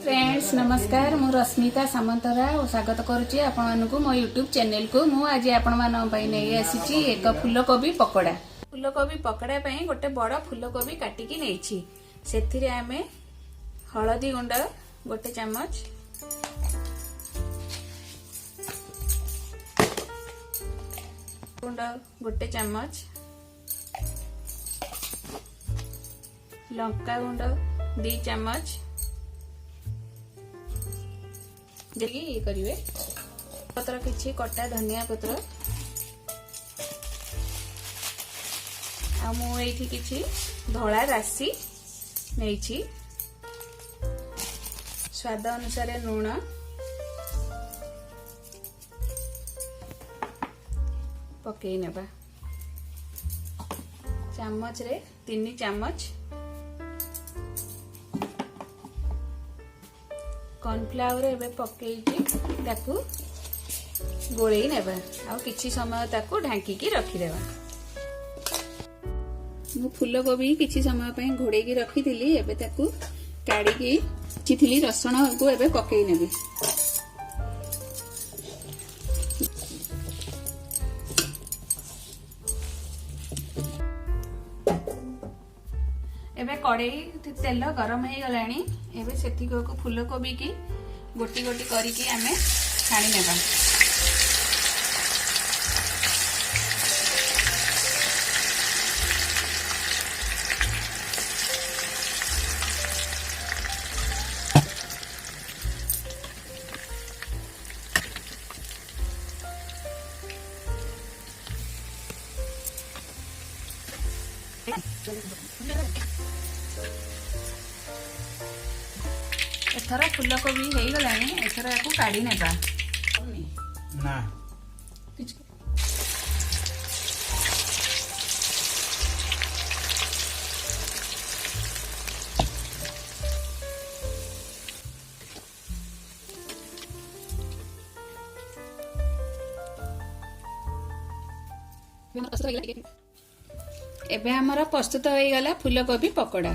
Friends नमस्कार मु रश्मिता सामंतराय और स्वागत करुच्ची आपको मो यूट्यूब चैनल को मु आज आपण नहीं आसी एक फूलकोबी पकोड़ा। फूलकोबी पकोड़ा गोटे बड़ फूलकोबी काटिकी नहीं से आम हलदी गुंड गोटे चामच, गुंड गोटे चामच, लंका गुंड 2 चामच ये करिवे, पत्र किछि कटा धनिया पत्र आ मु एठी किछि धला राशि नेछि, स्वाद अनुसार लूण, पकई नेबा चामच रे 3 चामच, कॉर्नफ्लावर एबे पकेइकी ताकू गोळेई नेबा आ किछि समय ताकू ढांकी रखिदेबा। मु फूलकोबी किछि समय पई घोड़ेकी रखिथिली, एबे ताकू काढीकी चिथिली रसुण को एबे पकेई नेबी। एबे कड़ाई तेल गरम हो गलानी, एबे सेठी को फूलकोबी की गोटी गोटी करिकी आमे छाणी नेबा। एथर फूलकोबी हो गलानी, एथर याकू काढ़ी नेबा ना एबे हमर प्रस्तुत हो गला फूलकोबी पकोड़ा।